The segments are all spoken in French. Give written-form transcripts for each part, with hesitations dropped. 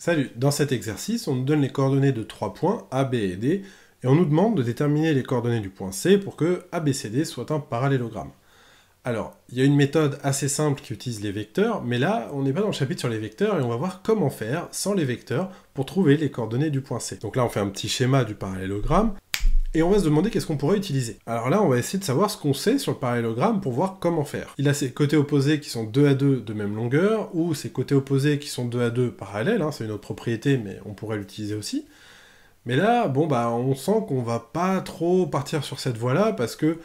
Salut, dans cet exercice, on nous donne les coordonnées de 3 points, A, B et D, et on nous demande de déterminer les coordonnées du point C pour que ABCD soit un parallélogramme. Alors, il y a une méthode assez simple qui utilise les vecteurs, mais là, on n'est pas dans le chapitre sur les vecteurs, et on va voir comment faire, sans les vecteurs, pour trouver les coordonnées du point C. Donc là, on fait un petit schéma du parallélogramme, et on va se demander qu'est-ce qu'on pourrait utiliser. Alors là, on va essayer de savoir ce qu'on sait sur le parallélogramme pour voir comment faire. Il a ses côtés opposés qui sont 2 à 2 de même longueur, ou ses côtés opposés qui sont 2 à 2 parallèles, c'est une autre propriété, mais on pourrait l'utiliser aussi. Mais là, on sent qu'on va pas trop partir sur cette voie-là, parce que,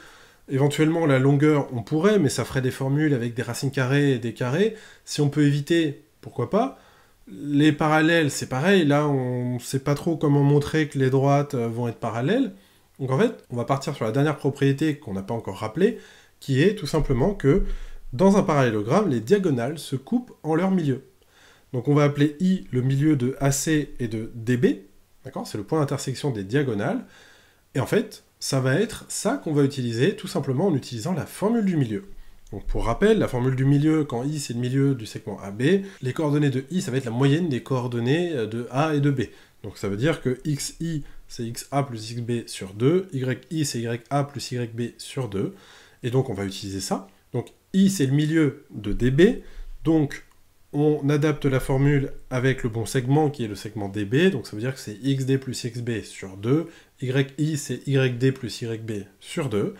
éventuellement, la longueur, on pourrait, mais ça ferait des formules avec des racines carrées et des carrés. Si on peut éviter, pourquoi pas. Les parallèles, c'est pareil, là, on sait pas trop comment montrer que les droites vont être parallèles. Donc en fait, on va partir sur la dernière propriété qu'on n'a pas encore rappelée, qui est tout simplement que, dans un parallélogramme, les diagonales se coupent en leur milieu. Donc on va appeler I le milieu de AC et de DB, d'accord? C'est le point d'intersection des diagonales, et en fait, ça va être ça qu'on va utiliser, tout simplement en utilisant la formule du milieu. Donc pour rappel, la formule du milieu, quand I c'est le milieu du segment AB, les coordonnées de I, ça va être la moyenne des coordonnées de A et de B. Donc ça veut dire que XI, c'est XA plus XB sur 2, YI, c'est YA plus YB sur 2, et donc on va utiliser ça. Donc I, c'est le milieu de DB, donc on adapte la formule avec le bon segment, qui est le segment DB, donc ça veut dire que c'est XD plus XB sur 2, YI, c'est YD plus YB sur 2,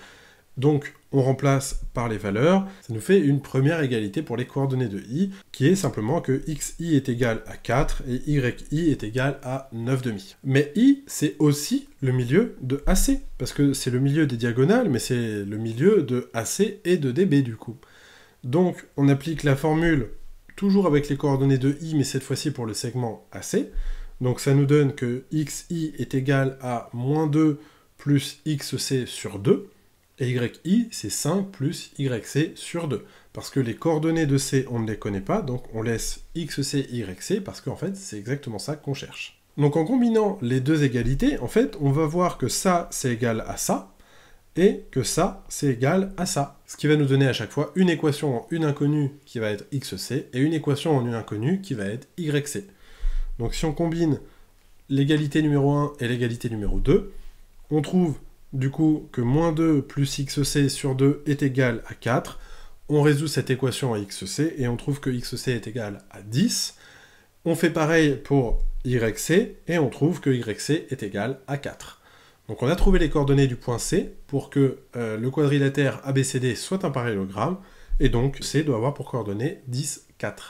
donc on remplace par les valeurs, ça nous fait une première égalité pour les coordonnées de I, qui est simplement que XI est égal à 4 et YI est égal à 9,5. Mais I, c'est aussi le milieu de AC, parce que c'est le milieu des diagonales, mais c'est le milieu de AC et de DB du coup. Donc on applique la formule, toujours avec les coordonnées de I, mais cette fois-ci pour le segment AC, donc ça nous donne que XI est égal à moins 2 plus XC sur 2, et YI, c'est 5 plus YC sur 2. Parce que les coordonnées de C, on ne les connaît pas, donc on laisse XC, YC, parce qu'en fait, c'est exactement ça qu'on cherche. Donc en combinant les deux égalités, en fait, on va voir que ça, c'est égal à ça, et que ça, c'est égal à ça. Ce qui va nous donner à chaque fois une équation en une inconnue qui va être XC, et une équation en une inconnue qui va être YC. Donc si on combine l'égalité numéro 1 et l'égalité numéro 2, on trouve du coup que moins 2 plus XC sur 2 est égal à 4. On résout cette équation à XC et on trouve que XC est égal à 10. On fait pareil pour YC et on trouve que YC est égal à 4. Donc on a trouvé les coordonnées du point C pour que le quadrilatère ABCD soit un parallélogramme, et donc C doit avoir pour coordonnées 10, 4.